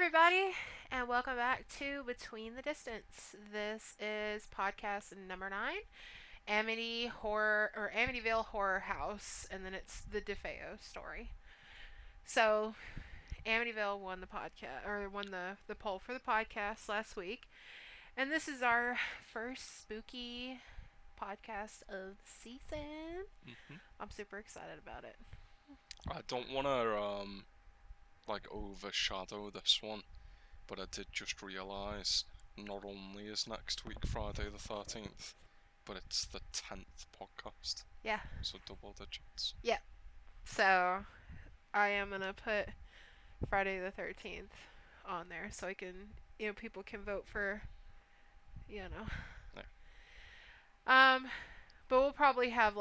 everybody, and welcome back to Between the Distance. This is podcast number 9, Amityville Horror House, and then it's the DeFeo story. So, Amityville won the podcast, or won the poll for the podcast last week, and this is our first spooky podcast of the season. I'm super excited about it. I don't want to overshadow this one, but I did just realise not only is next week Friday the 13th, but it's the 10th podcast. Yeah. So double digits. Yeah. So I am gonna put Friday the 13th on there so I can, people can vote for, you know. Yeah. But we'll probably have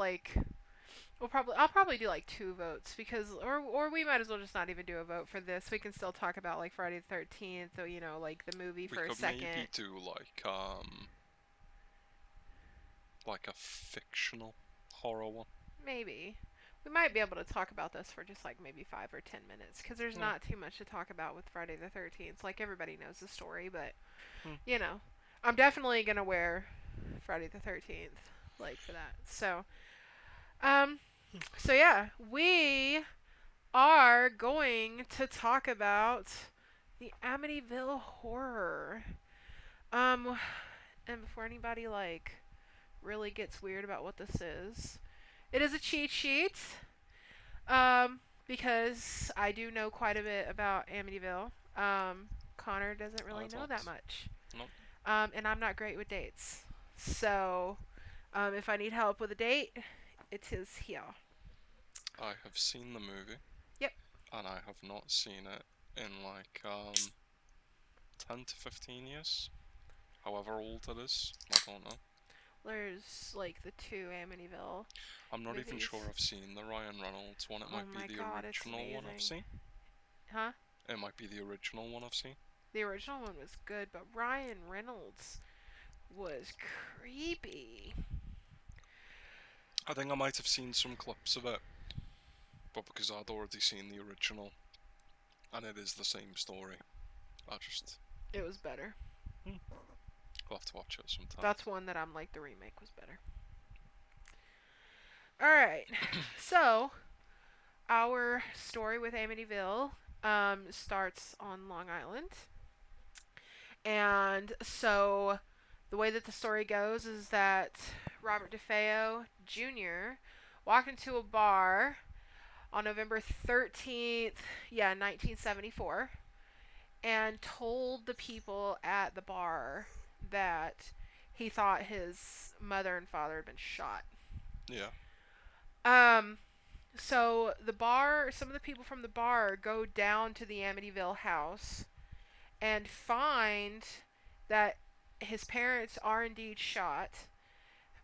I'll probably do like 2 votes because, or we might as well just not even do a vote for this. We can still talk about like Friday the 13th, or like the movie for a second. We could maybe do like a fictional horror one. Maybe. We might be able to talk about this for just like maybe 5 or 10 minutes because there's not too much to talk about with Friday the 13th. Like everybody knows the story, but I'm definitely gonna wear Friday the 13th like for that. So yeah, we are going to talk about the Amityville horror. And before anybody really gets weird about what this is, it is a cheat sheet. Because I do know quite a bit about Amityville. Connor doesn't really know that much. Nope. And I'm not great with dates. So, if I need help with a date, it is here. I have seen the movie. Yep. And I have not seen it in 10 to 15 years. However old it is, I don't know. There's the 2 Amityville. I'm not movies. even sure I've seen the Ryan Reynolds one. It might be the original one I've seen. Huh? It might be the original one I've seen. The original one was good, but Ryan Reynolds was creepy. I think I might have seen some clips of it, but because I'd already seen the original, and it is the same story, It was better. I'll have to watch it sometime. That's one that I'm like, the remake was better. Alright, so, our story with Amityville starts on Long Island. And so, the way that the story goes is that Robert DeFeo Jr. walked into a bar on November 13th, 1974, and told the people at the bar that he thought his mother and father had been shot. Yeah. So some of the people from the bar go down to the Amityville house and find that his parents are indeed shot,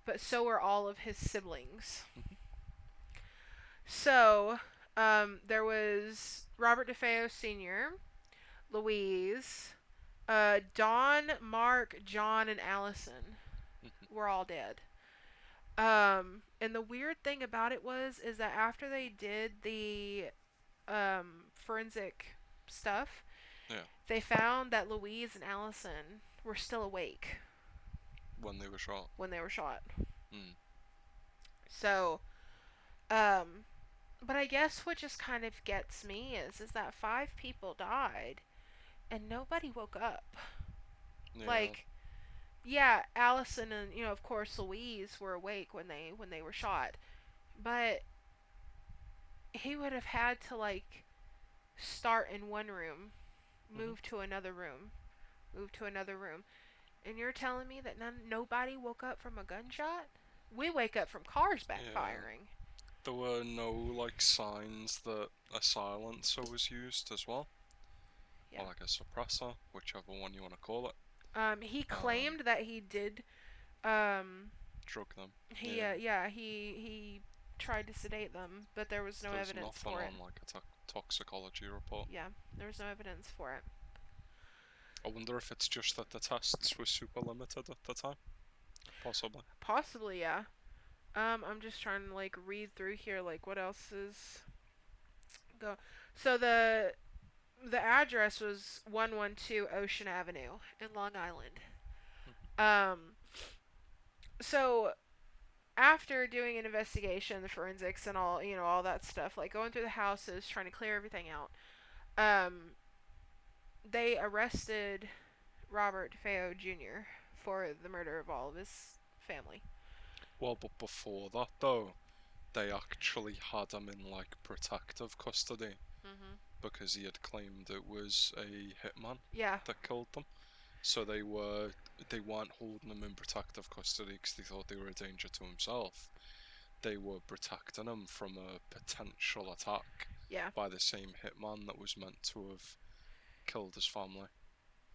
but so are all of his siblings. So, there was Robert DeFeo Sr., Louise, Don, Mark, John, and Allison were all dead. And the weird thing about it is that after they did the forensic stuff, they found that Louise and Allison were still awake when they were shot. So, but I guess what just kind of gets me is that 5 people died and nobody woke up. Yeah. Allison and of course Louise were awake when they were shot, but he would have had to start in one room, move to another room, and you're telling me that nobody woke up from a gunshot? We wake up from cars backfiring. There were no signs that a silencer was used as well. Yeah. Or a suppressor, whichever one you want to call it. He claimed that he did drug them. He tried to sedate them, but there was no evidence for it. There's nothing on a toxicology report. Yeah, there was no evidence for it. I wonder if it's just that the tests were super limited at the time. Possibly, yeah. I'm just trying to read through here what else is go. So the the address was 112 Ocean Avenue in Long Island. Um, so after doing an investigation, the forensics and all, all that stuff, like going through the houses, trying to clear everything out, um, they arrested Robert DeFeo Jr. for the murder of all of his family. Well, but before that though, they actually had him in like protective custody Mhm. because he had claimed it was a hitman Yeah. that killed them. So they weren't holding him in protective custody because they thought they were a danger to himself. They were protecting him from a potential attack Yeah. by the same hitman that was meant to have killed his family.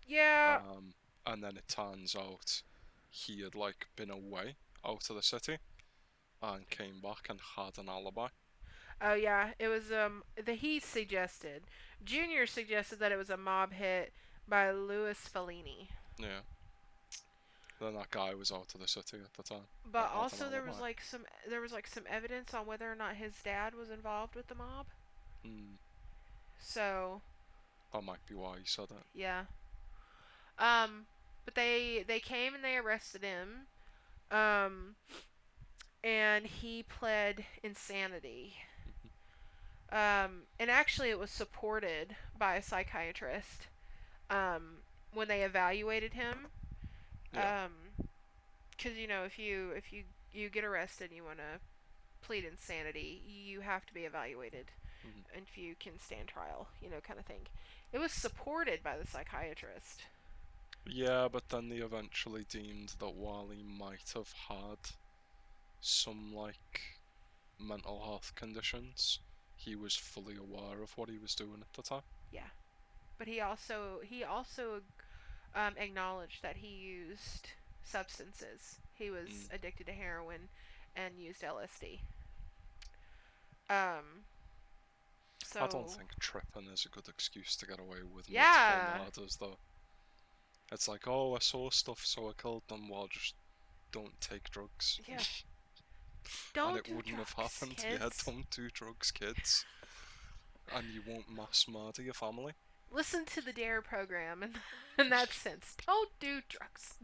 Yeah. Um, and then it turns out he had like been away out of the city and came back and had an alibi. Oh yeah. It was the he suggested. Junior suggested that it was a mob hit by Louis Fellini. Yeah. Then that guy was out of the city at the time and But had an also alibi. there was like some evidence on whether or not his dad was involved with the mob. Hmm. So, That might be why he said it. yeah. Um but they came and they arrested him. Um and he pled insanity. Mhm. And actually it was supported by a psychiatrist when they evaluated him. Yeah. Cuz if you get arrested and you want to plead insanity, you have to be evaluated Mhm. and if you can stand trial, kind of thing. It was supported by the psychiatrist. Yeah, but then they eventually deemed that while he might have had some like mental health conditions, he was fully aware of what he was doing at the time. Yeah. But he also acknowledged that he used substances. He was Mm. addicted to heroin and used LSD. Um, I don't so think tripping is a good excuse to get away with multiple yeah, murders, though. It's like, oh, I saw stuff, so I killed them. Well, just don't take drugs. yeah. And Don't it do wouldn't have drugs, happened. Yeah, kids. don't do drugs, kids. And you won't mass murder your family. Listen to the Dare program in that sense. Don't do drugs.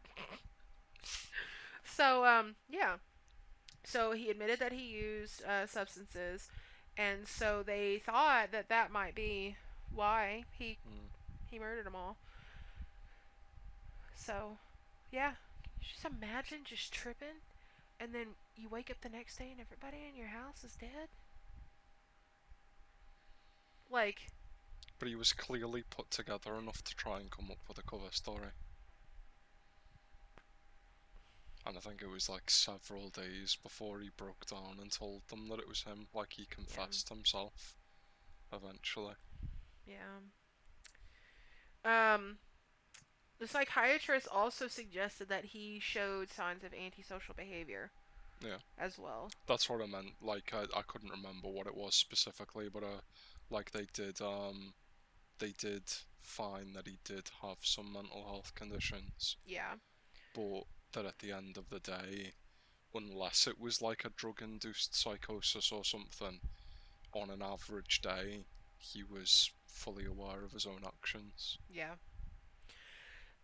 So yeah. So he admitted that he used substances, and so they thought that that might be why Mm. he murdered them all. So yeah, can you just imagine just tripping, and then you wake up the next day and everybody in your house is dead? Like, But he was clearly put together enough to try and come up with a cover story. And I think it was like several days before he broke down and told them that it was him. Like he yeah, confessed himself eventually. yeah. Um, the psychiatrist also suggested that he showed signs of antisocial behavior Yeah, as well. that's what I meant. Like I couldn't remember what it was specifically, but like they did find that he did have some mental health conditions, Yeah, but that at the end of the day, unless it was like a drug-induced psychosis or something, on an average day, he was fully aware of his own actions. yeah.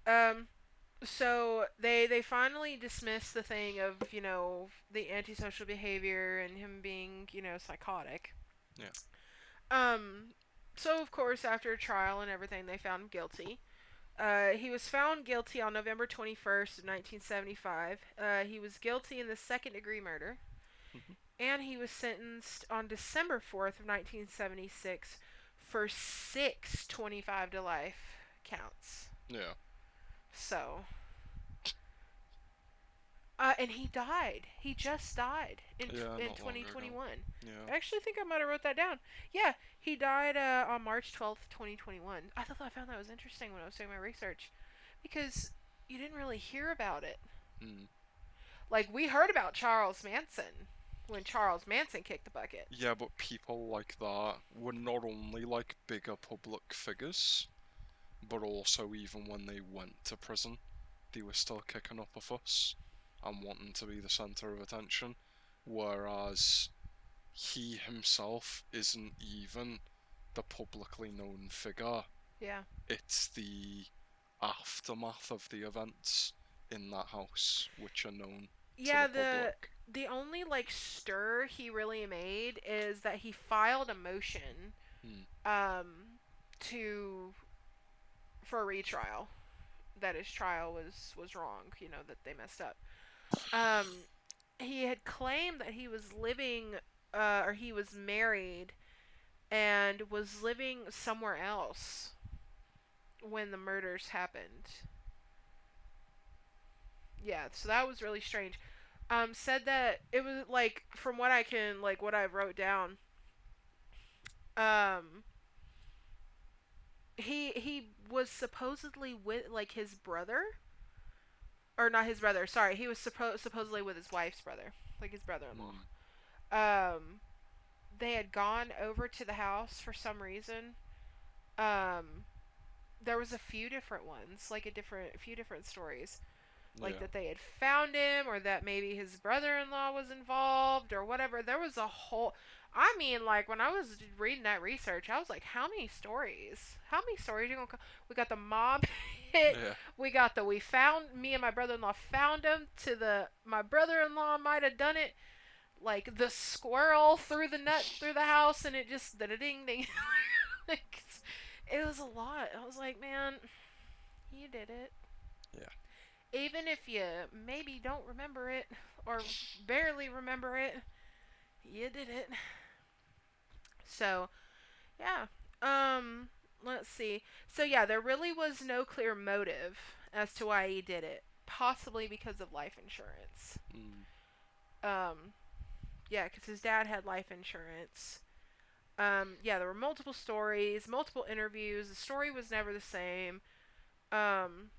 Um, so they finally dismissed the thing of the antisocial behavior and him being psychotic. Yeah. Um, so of course after a trial and everything they found him guilty. He was found guilty on November 21st, 1975. He was guilty in the second-degree murder, Mhm. and he was sentenced on December 4th of 1976 for six 25 to life counts. Yeah. So, and he died. He just died Yeah, in not long ago. 2021. Yeah. I actually think I might have wrote that down. Yeah, he died on March 12th, 2021. I found that was interesting when I was doing my research because you didn't really hear about it. Mm. Like we heard about Charles Manson when Charles Manson kicked the bucket. Yeah, but people like that were not only like bigger public figures, but also even when they went to prison, they were still kicking up a fuss and wanting to be the centre of attention. Whereas he himself isn't even the publicly known figure. Yeah. It's the aftermath of the events in that house which are known to Yeah, the the public. the only like stir he really made is that he filed a motion Hmm. um to for a retrial. That his trial was wrong, that they messed up. Um he had claimed that he was living or he was married and was living somewhere else when the murders happened. Yeah, so that was really strange. Said that it was like from what I can like what I wrote down. Um, he was supposedly with like his brother, or not his brother. Sorry, he was supposedly with his wife's brother, like his brother-in-law. Hmm. Um, they had gone over to the house for some reason. Um, there was a few different ones, like a few different stories, like Yeah. that they had found him or that maybe his brother-in-law was involved or whatever. There was a whole I mean, like when I was reading that research, I was like, how many stories? How many stories are you gonna? We got the mob hit. Yeah. We found me and my brother-in-law found him. To the my brother-in-law might have done it. Like the squirrel threw the nut through the house and it just ding ding. Like, it was a lot. I was like, man, you did it. Yeah. Even if you maybe don't remember it or barely remember it, you did it. So, yeah. Um, let's see. So, yeah, there really was no clear motive as to why he did it. Possibly because of life insurance. Hmm. Um, yeah, because his dad had life insurance. Yeah, there were multiple stories, multiple interviews. The story was never the same. Um,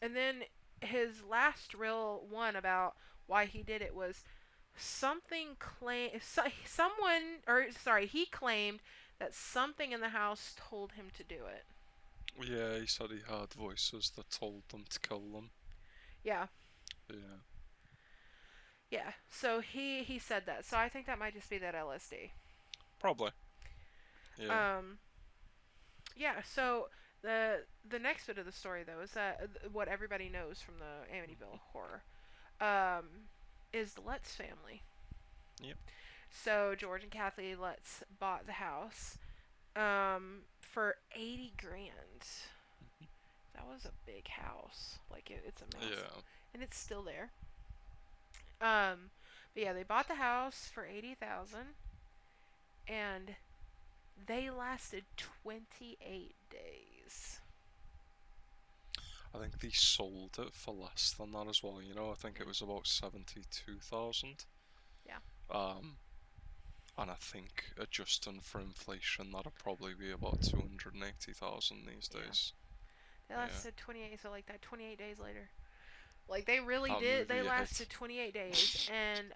and then his last real one about why he did it was someone, or sorry, he claimed that something in the house told him to do it. Yeah, he said he heard voices that told them to kill them. Yeah. Yeah. Yeah, so he said that, so I think that might just be that LSD. Probably. Yeah. um yeah, so the next bit of the story though is that what everybody knows from the Amityville horror um is the Lutz family. Yep. So George and Kathy Lutz bought the house for 80 grand. Mhm. That was a big house. Like it's a massive, Yeah. and it's still there. But yeah, they bought the house for 80,000, and they lasted 28 days. I think they sold it for less than that as well. I think it Yeah, was about 72,000. yeah, Um, and I think adjusting for inflation, that'd probably be about 280,000 these yeah. days. They Yeah. lasted 28. So like that 28 days later. Like they really That did. They movie a lasted hit. 28 days, and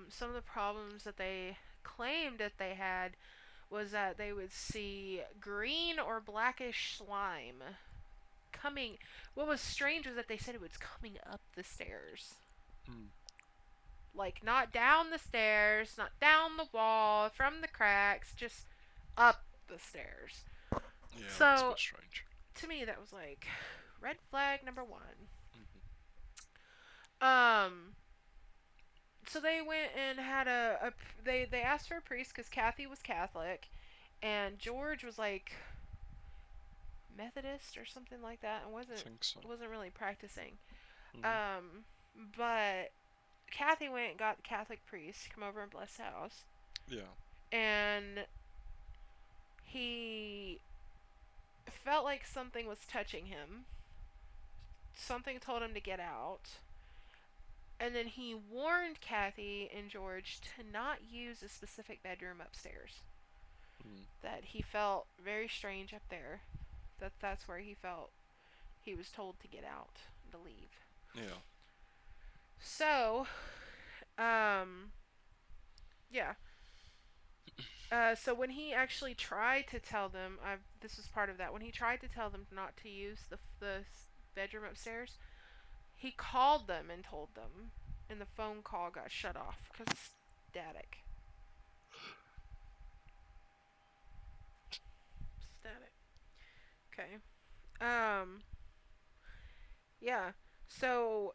some of the problems that they claimed that they had was that they would see green or blackish slime coming. What was strange was that they said it was coming up the stairs. Hmm. Like not down the stairs, not down the wall, from the cracks, just up the stairs. Yeah, that's a So bit strange. to me that was like red flag number 1. Hmm. Um so they went and had they asked for a priest because Kathy was Catholic and George was like Methodist or something like that and I think so. wasn't really practicing. Hmm. Um but Kathy went and got the Catholic priest to come over and bless the house, Yeah. and he felt like something was touching him. Something told him to get out. And then he warned Kathy and George to not use a specific bedroom upstairs. Hmm. That he felt very strange up there. That's where he felt he was told to get out, to leave. Yeah. So, um, yeah. So when he actually tried to tell them, this was part of that. When he tried to tell them not to use the bedroom upstairs, he called them and told them, and the phone call got shut off because of static. Okay. Um. Yeah. So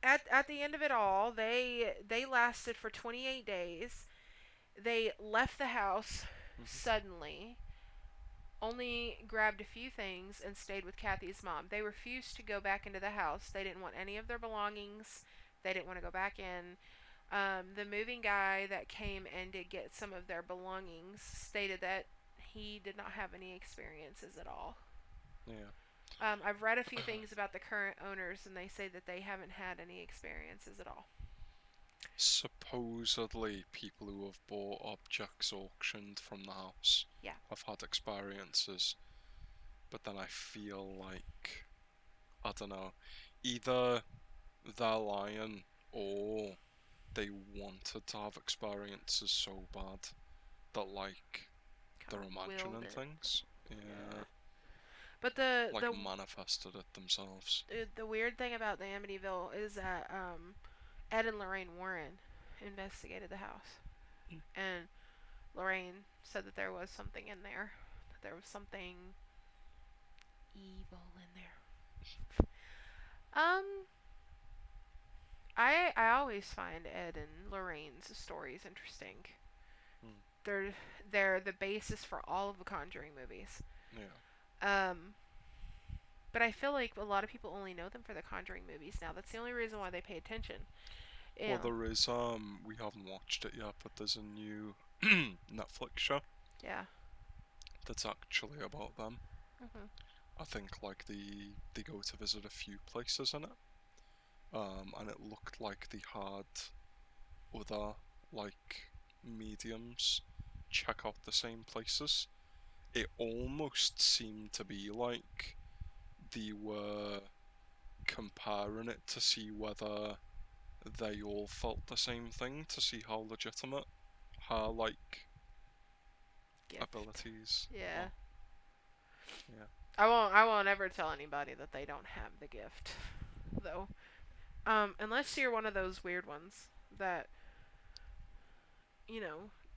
at the end of it all, they lasted for 28 days. They left the house Mhm. suddenly, only grabbed a few things, and stayed with Kathy's mom. They refused to go back into the house. They didn't want any of their belongings. They didn't want to go back in. The moving guy that came and did get some of their belongings stated that he did not have any experiences at all. Yeah. I've read a few things about the current owners, and they say that they haven't had any experiences at all. Supposedly, people who have bought objects auctioned from the house Yeah. have had experiences, but then I feel like, I don't know, either they're lying or they wanted to have experiences so bad that, like, Kind they're of willed imagining it. things. Yeah. Yeah, But the like the manifested it themselves. the weird thing about the Amityville is that Ed and Lorraine Warren investigated the house, and Lorraine said that there was something in there. That there was something evil in there. Um, I always find Ed and Lorraine's stories interesting. Mm. They're they're the basis for all of the Conjuring movies. Yeah. Um, but I feel like a lot of people only know them for the Conjuring movies now. That's the only reason why they pay attention. Well, Yeah. there is we haven't watched it yet, but there's a new Netflix show Yeah. that's actually about them. Mhm. I think like they go to visit a few places in it. And it looked like they had other like mediums check out the same places. It almost seemed to be like they were comparing it to see whether they all felt the same thing, to see how legitimate her like Gift. abilities Yeah. are. Yeah. I won't ever tell anybody that they don't have the gift, though. Unless you're one of those weird ones that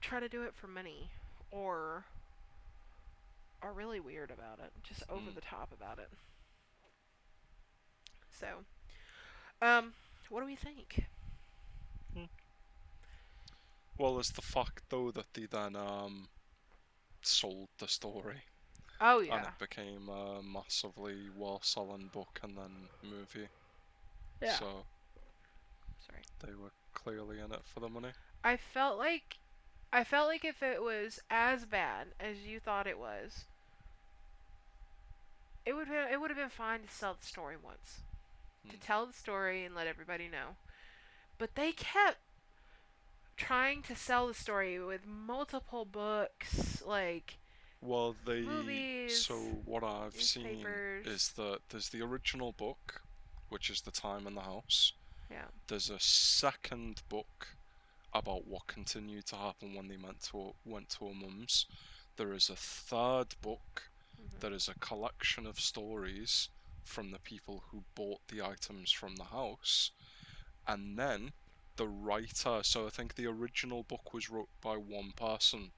try to do it for money, or are really weird about it, just over Mm. the top about it. So, what do we think? Mm. Well, there's the fact though that they then sold the story Oh and yeah. it became a massively well-selling book and then movie. Yeah. So Sorry. they were clearly in it for the money. I felt like if it was as bad as you thought it was, it would have been fine to sell the story once. To Mm. tell the story and let everybody know. But they kept trying to sell the story with multiple books, like Well, movies, so what I've seen is newspapers. that there's the original book, which is The Time in the House. Yeah. There's a second book about what continued to happen when they went to her mum's. There is a third book Mhm. that is a collection of stories from the people who bought the items from the house. And then the writer, so I think the original book was wrote by one person,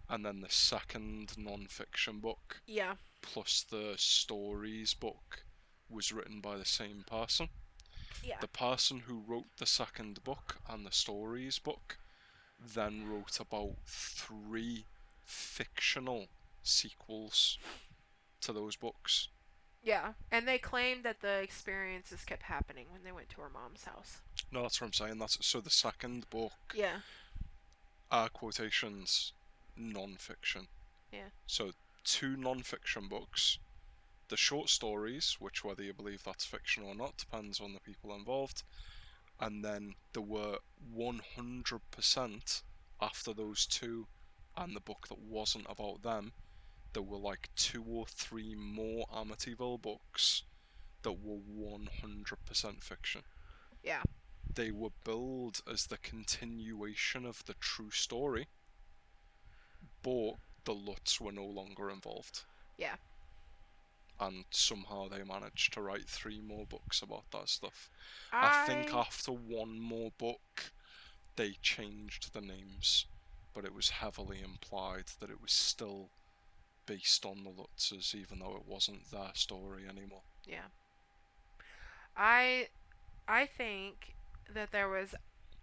and then the second non-fiction book Yeah. plus the stories book was written by the same person. Yeah. The person who wrote the second book and the stories book then wrote about 3 fictional sequels to those books. Yeah. And they claimed that the experiences kept happening when they went to her mom's house. No, that's what I'm saying. That's so the second book Yeah. are quotations non-fiction. Yeah. So 2 non-fiction books, the short stories, which whether you believe that's fiction or not depends on the people involved, and then there were 100% after those 2 and the book that wasn't about them, there were like 2 or 3 more Amityville books that were 100% fiction. Yeah. They were billed as the continuation of the true story, but the Lutz were no longer involved. Yeah. And somehow they managed to write 3 more books about that stuff. I think I after 1 more book, they changed the names, but it was heavily implied that it was still based on the Lutzes, even though it wasn't their story anymore. Yeah. I I think that there was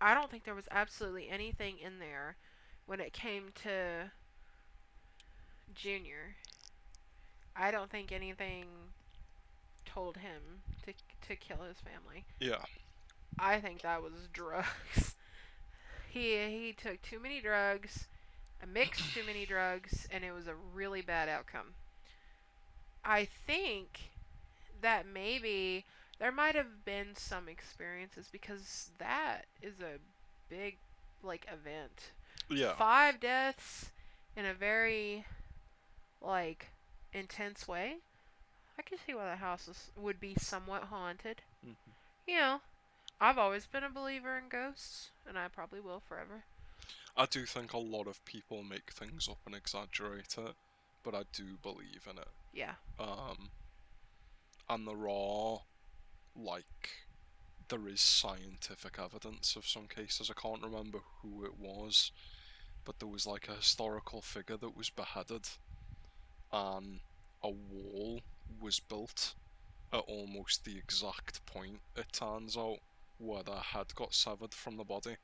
I don't think there was absolutely anything in there when it came to Junior. I don't think anything told him to kill his family. Yeah, I think that was drugs. He took too many drugs, mixed too many drugs, and it was a really bad outcome. I think that maybe there might have been some experiences because that is a big like event. yeah. 5 deaths in a very like intense way. I can see why the house would be somewhat haunted. Mhm. You know, I've always been a believer in ghosts, and I probably will forever. I do think a lot of people make things up and exaggerate it, but I do believe in it. Yeah. Um, and like, there is scientific evidence of some cases. I can't remember who it was, but there was like a historical figure that was beheaded, and a wall was built at almost the exact point, it turns out, where their head got severed from the body.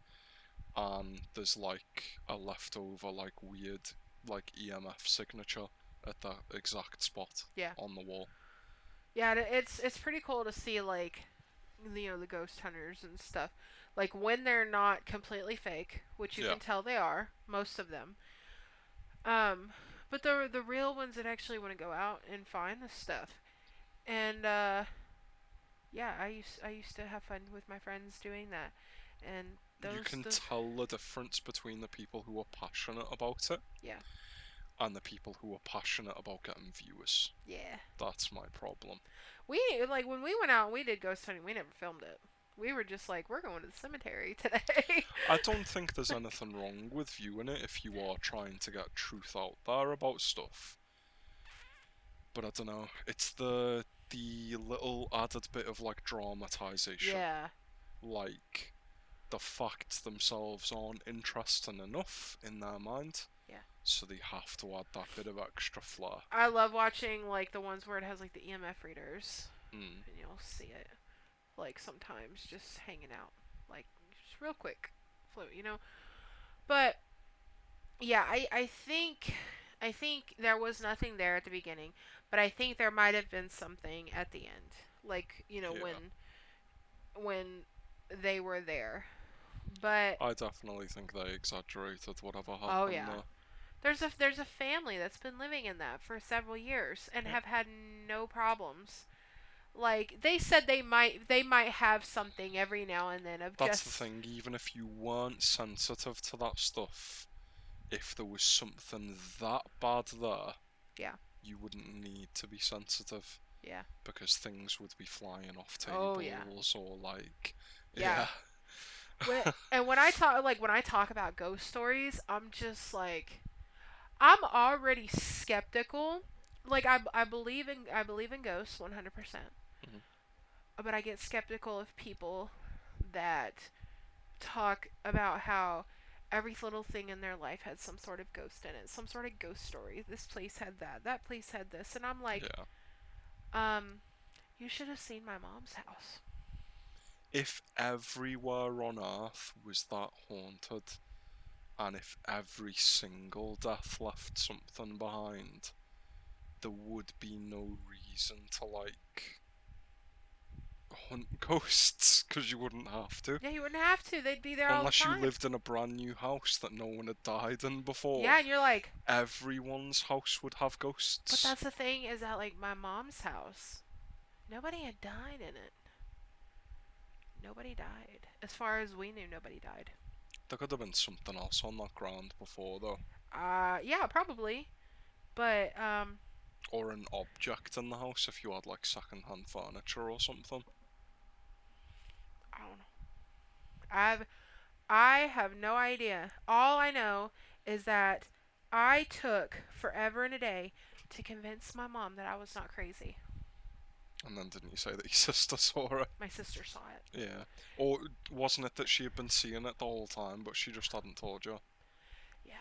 And there's like a leftover, like weird, like EMF signature at that exact spot Yeah. on the wall. Yeah, it's pretty cool to see like the ghost hunters and stuff. Like when they're not completely fake, which you Yeah, can tell they are, most of them. Um but the real ones that actually want to go out and find this stuff. And yeah, I used to have fun with my friends doing that. And you can those tell the difference between the people who are passionate about it yeah. and the people who are passionate about getting viewers. Yeah. That's my problem. We like when we went out and we did ghost hunting, we never filmed it. We were just like, we're going to the cemetery today. I don't think there's anything wrong with viewing it if you are trying to get truth out there about stuff. But I don't know. It's the little added bit of like dramatization. Yeah. Like the facts themselves aren't interesting enough in their mind, Yeah. so they have to add that bit of extra flair. I love watching like the ones where it has like the EMF readers, Mm. and you'll see it like sometimes just hanging out, like just real quick, float. But yeah, I think there was nothing there at the beginning, but I think there might have been something at the end, like Yeah, when they were there. But I definitely think they exaggerated whatever oh happened yeah, there. there's a family that's been living in that for several years and Yeah, have had no problems. Like they said they might have something every now and then of that's the just thing. Even if you weren't sensitive to that stuff, if there was something that bad there, yeah. you wouldn't need to be sensitive Yeah. because things would be flying off Oh yeah. tables or like, Yeah. yeah, When I talk about ghost stories, I'm just like I'm already skeptical. Like I believe in ghosts 100%. Mhm. But I get skeptical of people that talk about how every little thing in their life had some sort of ghost in it, some sort of ghost story. This place had that. That place had this, and I'm like, Yeah. um, you should have seen my mom's house. If everywhere on Earth was that haunted, and if every single death left something behind, there would be no reason to like hunt ghosts because you wouldn't have to. Yeah, you wouldn't have to. They'd be there all the Unless you time. lived in a brand new house that no one had died in before, Yeah, and you're like, everyone's house would have but ghosts. that's the thing is that like my mom's house, nobody had died in it. Nobody died. As far as we knew, nobody died. There could have been something else on that ground before, though. Yeah, probably. But Or an object in the house if you had like second-hand furniture or something. I don't know. I have no idea. All I know is that I took forever and a day to convince my mom that I was not crazy. And then didn't you say that your sister saw it? My sister saw it. Yeah. Or wasn't it that she had been seeing it the whole time, but she just hadn't told you? Yeah.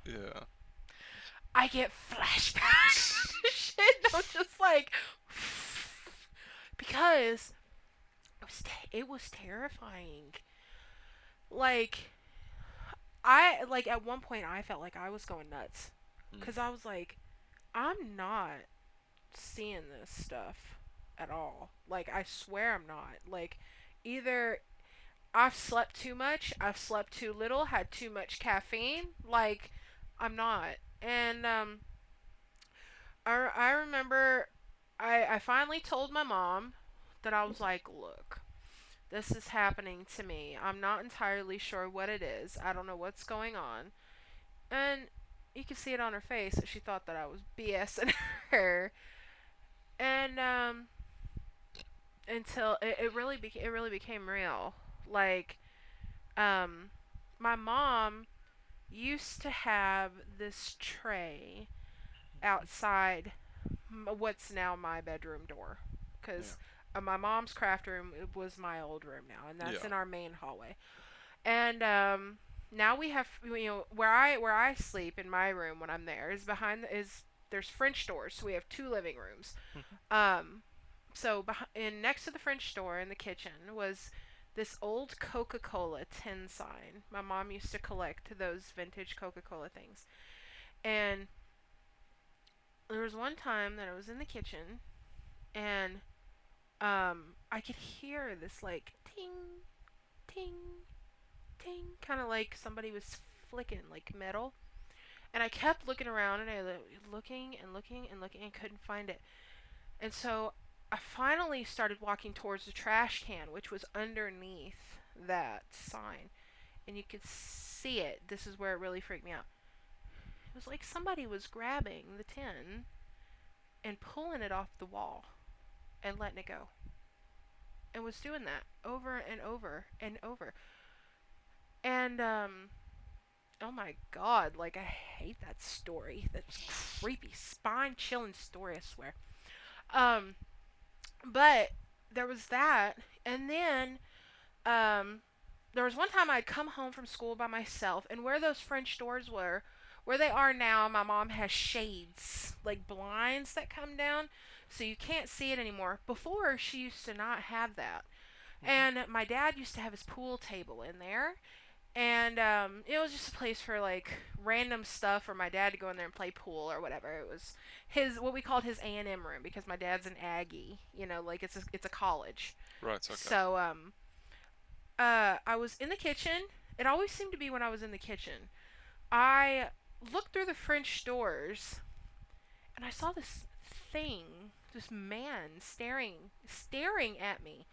Yeah. I get flashbacks. Shit, I'm just like, because it was terrifying. Like, like at one point I felt like I was going nuts Mm. because I was like, I'm not seeing this stuff at all. Like, I swear I'm not. Like, either I've slept too much, I've slept too little, had too much caffeine. Like, I'm not. And I remember I finally told my mom that I was like, look, this is happening to me. I'm not entirely sure what it is. I don't know what's going on. And you could see it on her face that she thought that I was BSing her. And until it really became real. Like, um my mom used to have this tray outside what's now my bedroom door, Yeah. because my mom's craft room was my old room now, and that's Yeah. in our main hallway. And now we have, where I sleep in my room when I'm there is behind is there's French doors, so we have two living rooms. Mhm. Um, so in next to the French door in the kitchen was this old Coca-Cola tin sign. My mom used to collect those vintage Coca-Cola things. And there was one time that I was in the kitchen and I could hear this like ting ting ting, kind of like somebody was flicking like metal. And I kept looking around and looking and looking and looking and couldn't find it. And so I finally started walking towards the trash can, which was underneath that sign. And you could see it. This is where it really freaked me out. It was like somebody was grabbing the tin and pulling it off the wall and letting it go. And was doing that over and over and over. And oh my god, like I hate that story. That's creepy, spine chilling story, I swear. Um but there was that, and then um there was one time I'd come home from school by myself, and where those French doors were, where they are now, my mom has shades, like blinds that come down, so you can't see it anymore. Before, she used to not have that. Mhm. And my dad used to have his pool table in there, and it was just a place for like random stuff for my dad to go in there and play pool or whatever. It was his, what we called his A&M room, because my dad's an Aggie, like it's a college. Right. Okay. So I was in the kitchen. It always seemed to be when I was in the kitchen. I looked through the French doors and I saw this man staring at me.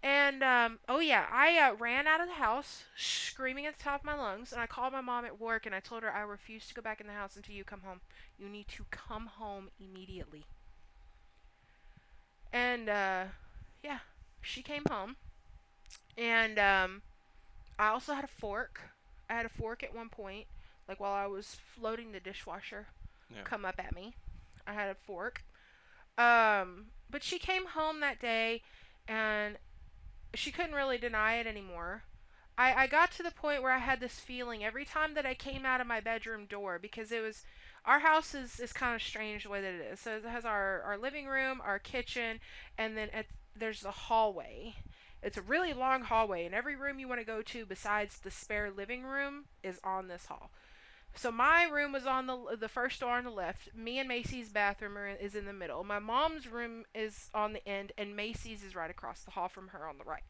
And oh yeah, I ran out of the house screaming at the top of my lungs, and I called my mom at work and I told her I refuse to go back in the house until you come home. You need to come home immediately. And yeah, she came home, and I also had a fork. I had a fork at one point, like while I was floating the dishwasher Yeah. come up at me. I had a fork. But she came home that day, and she couldn't really deny it anymore. I got to the point where I had this feeling every time that I came out of my bedroom door, because it was, our house is kind of strange the way that it is. So it has our living room, our kitchen, and then there's the hallway. It's a really long hallway, and every room you want to go to besides the spare living room is on this hall. So my room was on the first door on the left. Me and Macy's bathroom is in the middle. My mom's room is on the end, and Macy's is right across the hall from her on the right.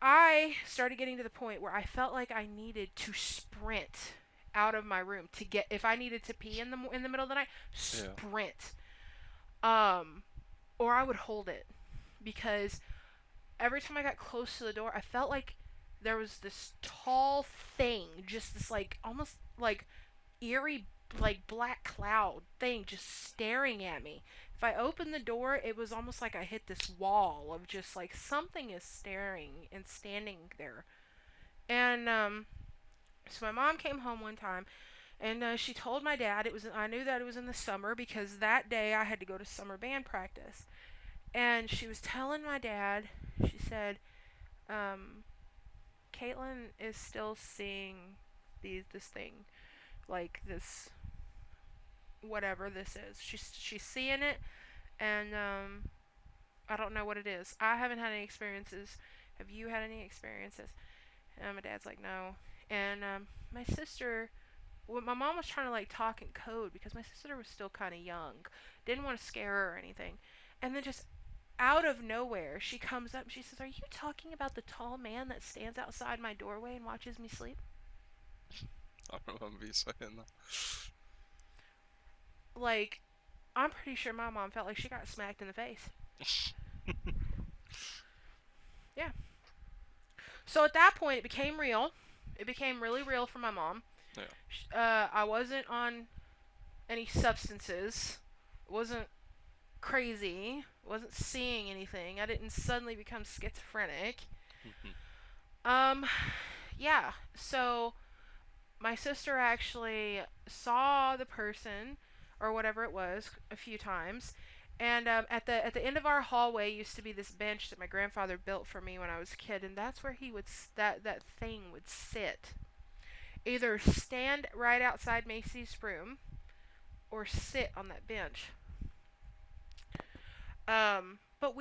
I started getting to the point where I felt like I needed to sprint out of my room to get, if I needed to pee in the middle of the night, Yeah. sprint. Um or I would hold it, because every time I got close to the door, I felt like there was this tall thing, just this like almost like eerie, like black cloud thing just staring at me. If I opened the door, it was almost like I hit this wall of just like something is staring and standing there. And so my mom came home one time, and she told my dad it was. I knew that it was in the summer because that day I had to go to summer band practice. And she was telling my dad. She said, um, "Caitlin is still seeing this thing, like this whatever this is. She's seeing it, and I don't know what it is. I haven't had any experiences. Have you had any experiences? And my dad's like, no. And my sister, well, my mom was trying to like talk in code because my sister was still kind of young, didn't want to scare her or anything. And then just out of nowhere, she comes up and she says, "Are you talking about the tall man that stands outside my doorway and watches me sleep?" I remember you saying that. Like, I'm pretty sure my mom felt like she got smacked in the face. Yeah. So at that point, it became real. It became really real for my mom. Yeah. I wasn't on any substances. Wasn't crazy. Wasn't seeing anything. I didn't suddenly become schizophrenic. Um, yeah. So my sister actually saw the person or whatever it was a few times. And at the end of our hallway used to be this bench that my grandfather built for me when I was a kid, and that's where he would that thing would sit. Either stand right outside Macy's room or sit on that bench. But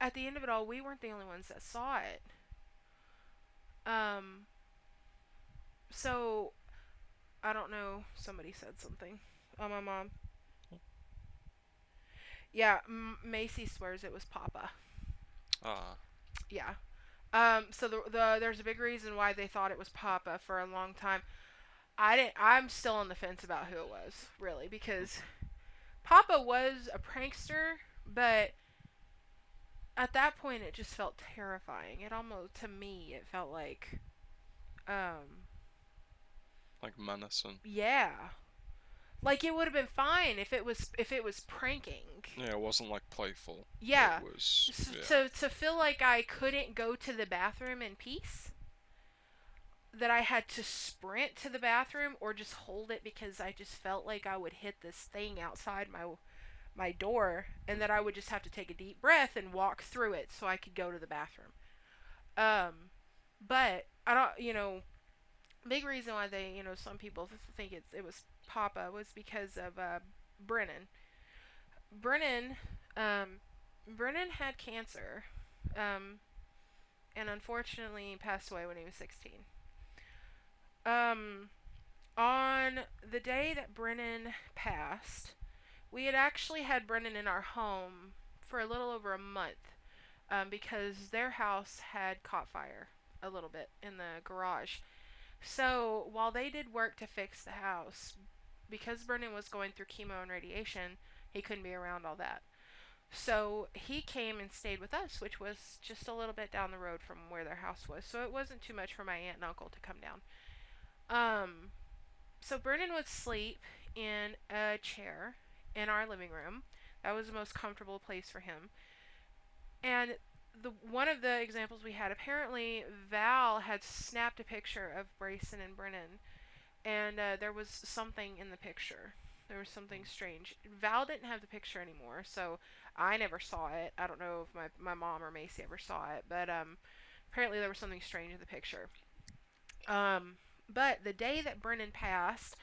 at the end of it all, we weren't the only ones that saw it. Um, so I don't know. Somebody said something. Oh, my mom. Yeah, Macy swears it was Papa. Ah. Yeah. So there's a big reason why they thought it was Papa for a long time. I'm still on the fence about who it was, really, because Papa was a prankster, but at that point it just felt terrifying. It almost, to me, it felt like, um, Like menacing. yeah, like it would have been fine if it was pranking. Yeah, it wasn't like playful. Yeah, It was. Yeah. to feel like I couldn't go to the bathroom in peace, that I had to sprint to the bathroom or just hold it because I just felt like I would hit this thing outside my door, and that I would just have to take a deep breath and walk through it so I could go to the bathroom. Um, but I don't, big reason why they, some people think it was Papa was because of Brennan. Brennan, um, Brennan had cancer, um, and unfortunately passed away when he was 16. Um, on the day that Brennan passed, we had actually had Brennan in our home for a little over a month, because their house had caught fire a little bit in the garage. So while they did work to fix the house, because Brennan was going through chemo and radiation, he couldn't be around all that. So he came and stayed with us, which was just a little bit down the road from where their house was. So it wasn't too much for my aunt and uncle to come down. Um, so Brennan would sleep in a chair in our living room. That was the most comfortable place for him. And the one of the examples we had, apparently Val had snapped a picture of Brayson and Brennan, and there was something in the picture. There was something strange. Val didn't have the picture anymore, so I never saw it. I don't know if my mom or Macy ever saw it, but apparently there was something strange in the picture. But the day that Brennan passed,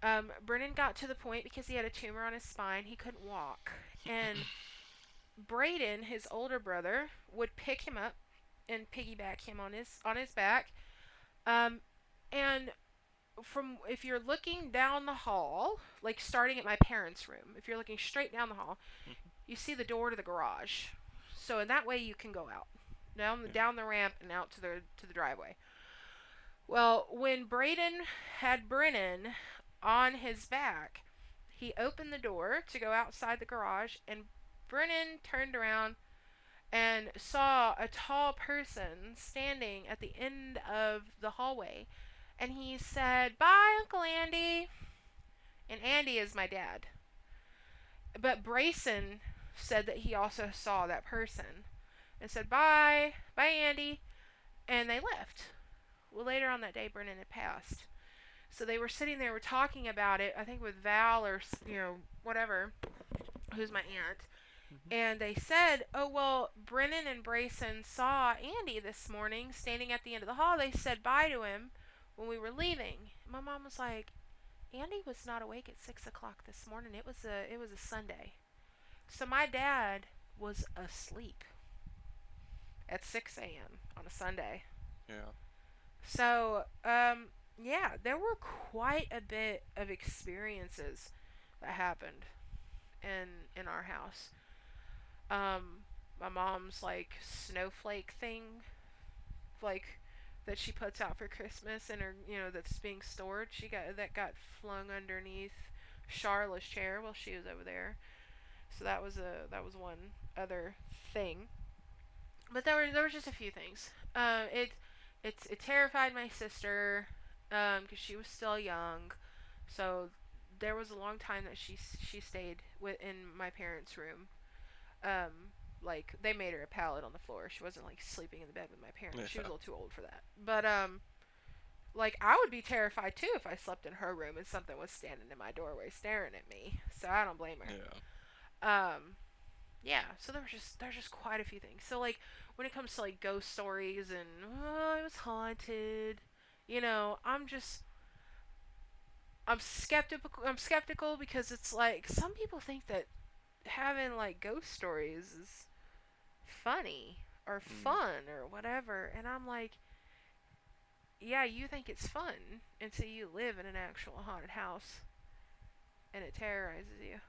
Brennan got to the point, because he had a tumor on his spine, he couldn't walk. And Braden, his older brother, would pick him up and piggyback him on his back. Um, and from if you're looking down the hall, like starting at my parents' room, if you're looking straight down the hall, you see the door to the garage. So in that way you can go out down the ramp and out to the driveway. Well, when Braden had Brennan on his back, he opened the door to go outside the garage, and Brennan turned around and saw a tall person standing at the end of the hallway. And he said, "Bye, Uncle Andy." And Andy is my dad. But Brayson said that he also saw that person and said, "Bye. Bye, Andy." And they left. Well, later on that day, Brennan had passed. So they were sitting there, were talking about it, I think with Val or, whatever, who's my aunt. And they said, "Oh, well, Brennan and Brayson saw Andy this morning standing at the end of the hall. They said bye to him when we were leaving." And my mom was like, Andy was not awake at 6 o'clock this morning. It was a Sunday, so my dad was asleep at 6 a.m. on a Sunday. Yeah. So yeah, there were quite a bit of experiences that happened in our house. Um, my mom's like snowflake thing, like that she puts out for Christmas, and her, that's being stored. Got flung underneath Charla's chair while she was over there. So that was one other thing. But there were just a few things. It terrified my sister, because she was still young. So there was a long time that she stayed in my parents' room. Like they made her a pallet on the floor. She wasn't like sleeping in the bed with my parents. She was Yeah. a little too old for that. But like I would be terrified too if I slept in her room and something was standing in my doorway staring at me. So I don't blame her. Yeah. Yeah. So there's just quite a few things. So like when it comes to like ghost stories and it was haunted, I'm skeptical. I'm skeptical because it's like some people think that having like ghost stories is funny or Mm. fun or whatever, and I'm like, yeah, you think it's fun until you live in an actual haunted house and it terrorizes you.